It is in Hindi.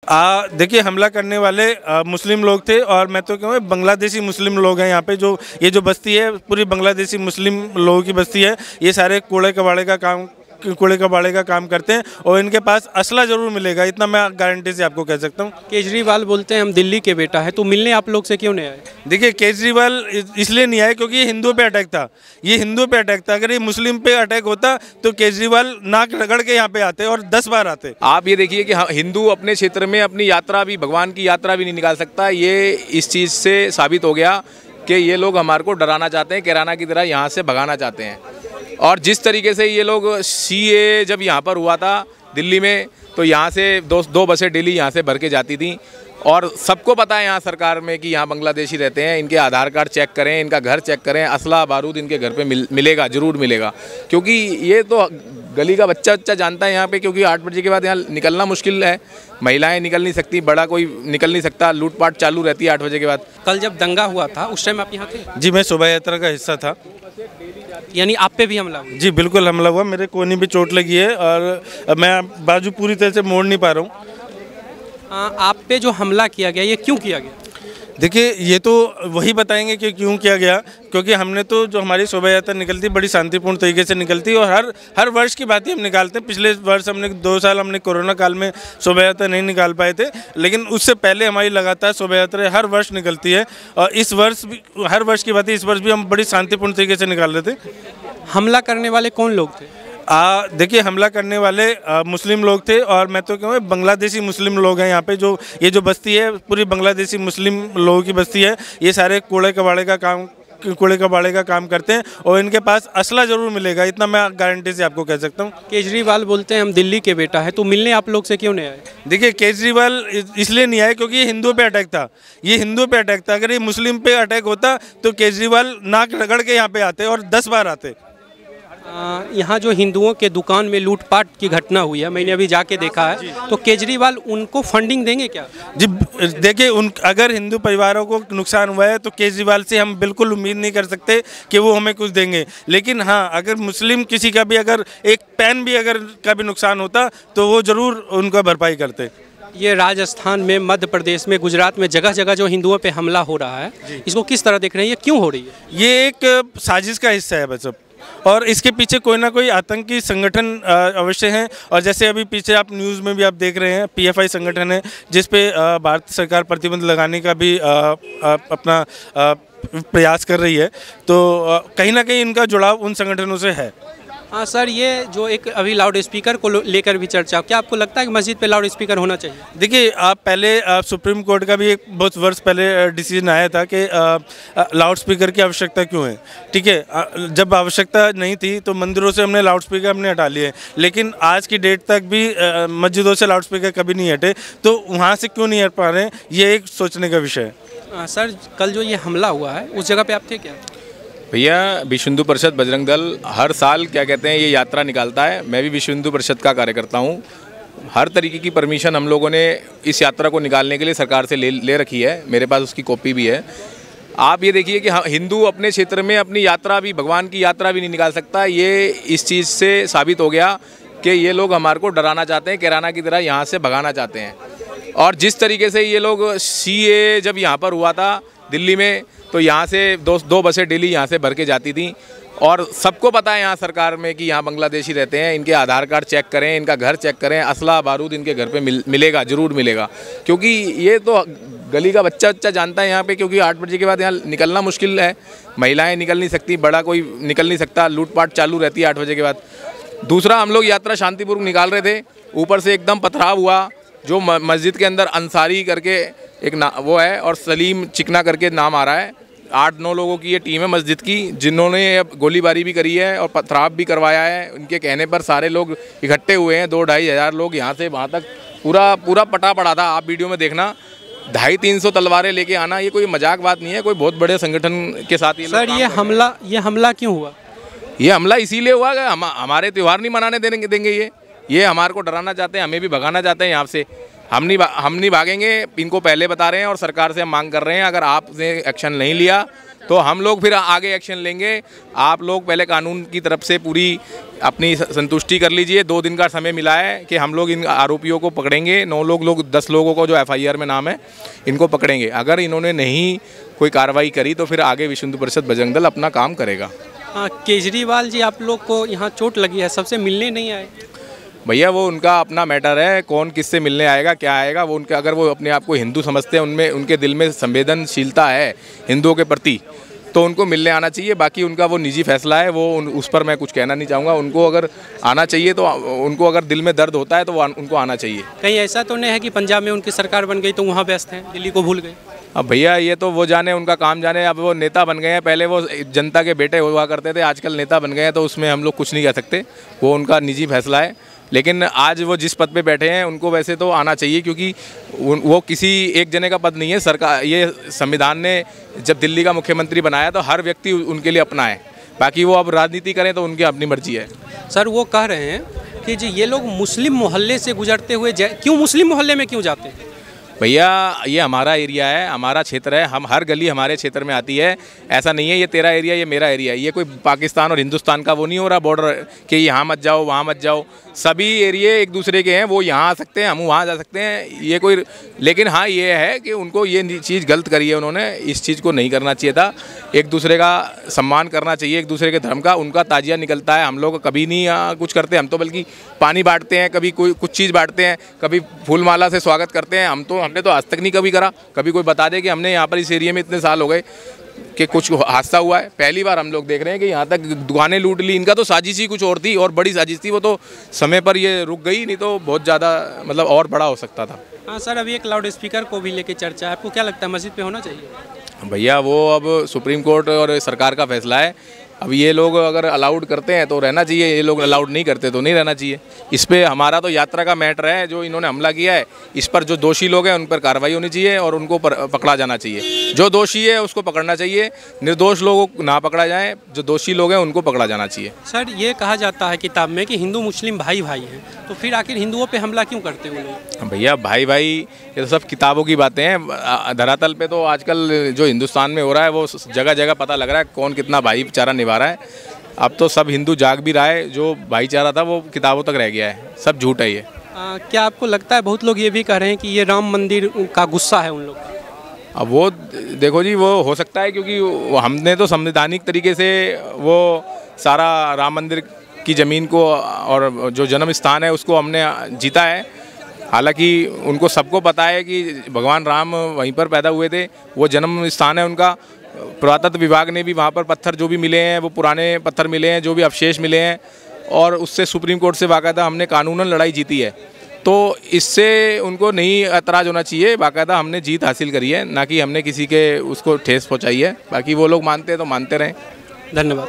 देखिए, हमला करने वाले मुस्लिम लोग थे और मैं तो कहूँ बांग्लादेशी मुस्लिम लोग हैं यहाँ पे। जो ये जो बस्ती है पूरी बांग्लादेशी मुस्लिम लोगों की बस्ती है। ये सारे कूड़े कबाड़े का काम करते हैं और इनके पास असला ज़रूर मिलेगा, इतना मैं गारंटी से आपको कह सकता हूँ। केजरीवाल बोलते हैं हम दिल्ली के बेटा है, तो मिलने आप लोग से क्यों नहीं आए? देखिए, केजरीवाल इसलिए नहीं आए क्योंकि ये हिंदुओं पे अटैक था। ये हिंदुओं पे अटैक था। अगर ये मुस्लिम पे अटैक होता तो केजरीवाल नाक रगड़ के यहाँ पे आते और 10 बार आते। आप ये देखिए कि हिंदू अपने क्षेत्र में अपनी यात्रा भी, भगवान की यात्रा भी नहीं निकाल सकता। ये इस चीज़ से साबित हो गया कि ये लोग हमारे को डराना चाहते हैं, कैराना की तरह यहाँ से भगाना चाहते हैं। और जिस तरीके से ये लोग सीए जब यहाँ पर हुआ था दिल्ली में, तो यहाँ से दो बसें डेली यहाँ से भर के जाती थी। और सबको पता है यहाँ सरकार में कि यहाँ बांग्लादेशी रहते हैं। इनके आधार कार्ड चेक करें, इनका घर चेक करें, असला बारूद इनके घर पे मिलेगा, ज़रूर मिलेगा। क्योंकि ये तो गली का बच्चा जानता है यहाँ पे, क्योंकि 8 बजे के बाद यहाँ निकलना मुश्किल है। महिलाएं निकल नहीं सकती, बड़ा कोई निकल नहीं सकता, लूटपाट चालू रहती है 8 बजे के बाद। कल जब दंगा हुआ था उस टाइम आप यहाँ थे? जी, मैं शोभा यात्रा का हिस्सा था। यानी आप पे भी हमला हुआ? जी बिल्कुल हमला हुआ। मेरे कोहनी भी चोट लगी है और मैं बाजू पूरी तरह से मोड़ नहीं पा रहा हूँ। आप पे जो हमला किया गया ये क्यों किया गया? देखिए, ये तो वही बताएंगे कि क्यों किया गया, क्योंकि हमने तो जो हमारी शोभा यात्रा निकलती बड़ी शांतिपूर्ण तरीके से निकलती और हर वर्ष की बात ही हम निकालते हैं। पिछले वर्ष हमने 2 साल हमने कोरोना काल में शोभा यात्रा नहीं निकाल पाए थे, लेकिन उससे पहले हमारी लगातार शोभा यात्रा हर वर्ष निकलती है और इस वर्ष भी हर वर्ष की बात है, इस वर्ष भी हम बड़ी शांतिपूर्ण तरीके से निकाल रहे थे। हमला करने वाले कौन लोग थे? देखिए, हमला करने वाले मुस्लिम लोग थे और मैं तो कहूँ बांग्लादेशी मुस्लिम लोग हैं यहाँ पे। जो ये जो बस्ती है पूरी बांग्लादेशी मुस्लिम लोगों की बस्ती है। ये सारे कूड़े कबाड़े का काम करते हैं और इनके पास असला ज़रूर मिलेगा, इतना मैं गारंटी से आपको कह सकता हूँ। केजरीवाल बोलते हैं हम दिल्ली के बेटा है, तो मिलने आप लोग से क्यों नहीं आए? देखिए, केजरीवाल इसलिए नहीं आए क्योंकि ये हिंदुओं पे अटैक था। ये हिंदुओं पे अटैक था। अगर ये मुस्लिम पे अटैक होता तो केजरीवाल नाक रगड़ के यहाँ पे आते और 10 बार आते। यहाँ जो हिंदुओं के दुकान में लूटपाट की घटना हुई है, मैंने अभी जाके देखा है, तो केजरीवाल उनको फंडिंग देंगे क्या? जी देखिए, अगर हिंदू परिवारों को नुकसान हुआ है तो केजरीवाल से हम बिल्कुल उम्मीद नहीं कर सकते कि वो हमें कुछ देंगे। लेकिन हाँ, अगर मुस्लिम किसी का भी अगर एक पेन भी अगर का भी नुकसान होता तो वो ज़रूर उनका भरपाई करते। ये राजस्थान में, मध्य प्रदेश में, गुजरात में जगह जगह जो हिंदुओं पे हमला हो रहा है, इसको किस तरह देख रहे हैं? ये क्यों हो रही है? ये एक साजिश का हिस्सा है बस अब, और इसके पीछे कोई ना कोई आतंकी संगठन अवश्य हैं। और जैसे अभी पीछे आप न्यूज़ में भी आप देख रहे हैं, पीएफआई संगठन है जिस पे भारत सरकार प्रतिबंध लगाने का भी अपना प्रयास कर रही है। तो कहीं ना कहीं इनका जुड़ाव उन संगठनों से है। हाँ सर, ये जो एक अभी लाउड स्पीकर को लेकर भी चर्चा, क्या आपको लगता है कि मस्जिद पे लाउड स्पीकर होना चाहिए? देखिए, आप पहले सुप्रीम कोर्ट का भी एक बहुत वर्ष पहले डिसीजन आया था कि लाउड स्पीकर की आवश्यकता क्यों है। ठीक है, जब आवश्यकता नहीं थी तो मंदिरों से हमने लाउड स्पीकर हमने हटा लिए, लेकिन आज की डेट तक भी मस्जिदों से लाउड स्पीकर कभी नहीं हटे, तो वहाँ से क्यों नहीं हट पा रहे हैं, ये एक सोचने का विषय है। सर, कल जो ये हमला हुआ है उस जगह पर आप थे क्या? भैया, विश्व हिंदू परिषद बजरंग दल हर साल क्या कहते हैं ये यात्रा निकालता है। मैं भी विश्व हिंदू परिषद का कार्यकर्ता हूँ। हर तरीके की परमिशन हम लोगों ने इस यात्रा को निकालने के लिए सरकार से ले रखी है। मेरे पास उसकी कॉपी भी है। आप ये देखिए कि हिंदू अपने क्षेत्र में अपनी यात्रा भी, भगवान की यात्रा भी नहीं निकाल सकता। ये इस चीज़ से साबित हो गया कि ये लोग हमारे को डराना चाहते हैं, कैराना की तरह यहाँ से भगाना चाहते हैं। और जिस तरीके से ये लोग सीए जब यहाँ पर हुआ था दिल्ली में, तो यहाँ से दो बसें डेली यहाँ से भर के जाती थी। और सबको पता है यहाँ सरकार में कि यहाँ बांग्लादेशी रहते हैं। इनके आधार कार्ड चेक करें, इनका घर चेक करें, असला बारूद इनके घर पे मिलेगा, ज़रूर मिलेगा। क्योंकि ये तो गली का बच्चा जानता है यहाँ पे, क्योंकि 8 बजे के बाद यहाँ निकलना मुश्किल है। महिलाएं निकल नहीं सकती, बड़ा कोई निकल नहीं सकता, लूटपाट चालू रहती है 8 बजे के बाद। दूसरा, हम लोग यात्रा शांतिपूर्वक निकाल रहे थे, ऊपर से एकदम पथराव हुआ। जो मस्जिद के अंदर अंसारी करके एक वो है और सलीम चिकना करके नाम आ रहा है। 8-9 लोगों की ये टीम है मस्जिद की, जिन्होंने अब गोलीबारी भी करी है और पथराव भी करवाया है। उनके कहने पर सारे लोग इकट्ठे हुए हैं, 2-2.5 हज़ार लोग यहाँ से वहाँ तक पूरा पटा पड़ा था। आप वीडियो में देखना, 250-300 तलवारें लेके आना, ये कोई मजाक बात नहीं है। कोई बहुत बड़े संगठन के साथ ये सर, ये हमला क्यों हुआ? ये हमला इसीलिए हुआ कि हमारे त्यौहार नहीं मनाने देंगे। ये हमारे को डराना चाहते हैं, हमें भी भगाना चाहते हैं यहाँ से। हम नहीं भागेंगे, इनको पहले बता रहे हैं और सरकार से हम मांग कर रहे हैं, अगर आपने एक्शन नहीं लिया तो हम लोग फिर आगे एक्शन लेंगे। आप लोग पहले कानून की तरफ से पूरी अपनी संतुष्टि कर लीजिए। 2 दिन का समय मिला है कि हम लोग इन आरोपियों को पकड़ेंगे। 9 लोग 10 लोगों को जो FIR में नाम है इनको पकड़ेंगे। अगर इन्होंने नहीं कोई कार्रवाई करी तो फिर आगे विश्व हिंदू परिषद बजरंग दल अपना काम करेगा। केजरीवाल जी आप लोग को यहाँ चोट लगी है, सबसे मिलने नहीं आए? भैया वो उनका अपना मैटर है, कौन किससे मिलने आएगा क्या आएगा वो उनके, अगर वो अपने आप को हिंदू समझते हैं, उनमें उनके दिल में संवेदनशीलता है हिंदुओं के प्रति, तो उनको मिलने आना चाहिए। बाकी उनका वो निजी फैसला है, वो उस पर मैं कुछ कहना नहीं चाहूँगा। उनको अगर आना चाहिए तो उनको अगर दिल में दर्द होता है तो उनको आना चाहिए। कहीं ऐसा तो नहीं है कि पंजाब में उनकी सरकार बन गई तो वहाँ व्यस्त हैं, दिल्ली को भूल गए? अब भैया ये तो वो जाने, उनका काम जाने। अब वो नेता बन गए हैं, पहले वो जनता के बेटे हुआ करते थे, आजकल नेता बन गए हैं, तो उसमें हम लोग कुछ नहीं कह सकते, वो उनका निजी फैसला है। लेकिन आज वो जिस पद पे बैठे हैं उनको वैसे तो आना चाहिए, क्योंकि वो किसी एक जने का पद नहीं है। सरकार, ये संविधान ने जब दिल्ली का मुख्यमंत्री बनाया तो हर व्यक्ति उनके लिए अपना है। बाकी वो अब राजनीति करें तो उनकी अपनी मर्जी है। सर वो कह रहे हैं कि जी ये लोग मुस्लिम मोहल्ले से गुजरते हुए क्यों मुस्लिम मोहल्ले में क्यों जाते हैं? भैया ये हमारा एरिया है, हमारा क्षेत्र है, हम हर गली हमारे क्षेत्र में आती है। ऐसा नहीं है ये तेरा एरिया ये मेरा एरिया है। ये कोई पाकिस्तान और हिंदुस्तान का वो नहीं हो रहा बॉर्डर कि यहाँ मत जाओ वहाँ मत जाओ। सभी एरिए एक दूसरे के हैं, वो यहाँ आ सकते हैं, हम वहाँ जा सकते हैं। ये कोई, लेकिन हाँ ये है कि उनको ये चीज़ गलत करी है उन्होंने, इस चीज़ को नहीं करना चाहिए था। एक दूसरे का सम्मान करना चाहिए, एक दूसरे के धर्म का। उनका ताजिया निकलता है, हम लोग कभी नहीं कुछ करते। हम तो बल्कि पानी बांटते हैं, कभी कोई कुछ चीज़ बांटते हैं, कभी फूलमाला से स्वागत करते हैं। हमने तो आज तक नहीं कभी करा। कभी कोई बता दे कि हमने यहाँ पर इस एरिया में इतने साल हो गए कि कुछ हादसा हुआ है। पहली बार हम लोग देख रहे हैं कि यहाँ तक दुकानें लूट ली। इनका तो साजिश ही कुछ और थी, और बड़ी साजिश थी। वो तो समय पर ये रुक गई, नहीं तो बहुत ज़्यादा मतलब और बड़ा हो सकता था। हाँ सर, अभी एक लाउड स्पीकर को भी लेके चर्चा है, आपको क्या लगता है मस्जिद पे होना चाहिए? भैया वो अब सुप्रीम कोर्ट और सरकार का फैसला है। अब ये लोग अगर अलाउड करते हैं तो रहना चाहिए, ये लोग अलाउड नहीं करते तो नहीं रहना चाहिए। इस पे हमारा तो यात्रा का मैटर है, जो इन्होंने हमला किया है इस पर जो दोषी लोग हैं उन पर कार्रवाई होनी चाहिए और उनको पकड़ा जाना चाहिए। जो दोषी है उसको पकड़ना चाहिए, निर्दोष लोगों को ना पकड़ा जाए, जो दोषी लोग हैं उनको पकड़ा जाना चाहिए। सर ये कहा जाता है किताब में कि हिंदू मुस्लिम भाई भाई हैं, तो फिर आखिर हिंदुओं पर हमला क्यों करते हैं वो लोग? भैया भाई भाई ये तो सब किताबों की बातें हैं। धरातल पे तो आजकल जो हिंदुस्तान में हो रहा है वो जगह जगह पता लग रहा है कौन कितना भाईचारा निभा रहा है। अब तो सब हिंदू जाग भी रहा है, जो भाईचारा था वो किताबों तक रह गया है, सब झूठ है ये। क्या आपको लगता है, बहुत लोग ये भी कह रहे हैं कि ये राम मंदिर का गुस्सा है उन लोग? अब वो देखो जी, वो हो सकता है क्योंकि हमने तो संवैधानिक तरीके से वो सारा राम मंदिर की ज़मीन को और जो जन्म स्थान है उसको हमने जीता है। हालांकि उनको सबको पता है कि भगवान राम वहीं पर पैदा हुए थे, वो जन्म स्थान है उनका। पुरातत्व विभाग ने भी वहाँ पर पत्थर जो भी मिले हैं वो पुराने पत्थर मिले हैं, जो भी अवशेष मिले हैं, और उससे सुप्रीम कोर्ट से बाकायदा हमने कानूनन लड़ाई जीती है। तो इससे उनको नहीं एतराज़ होना चाहिए, बाकायदा हमने जीत हासिल करी है, ना कि हमने किसी के उसको ठेस पहुँचाई है। बाकी वो लोग मानते हैं तो मानते रहें। धन्यवाद।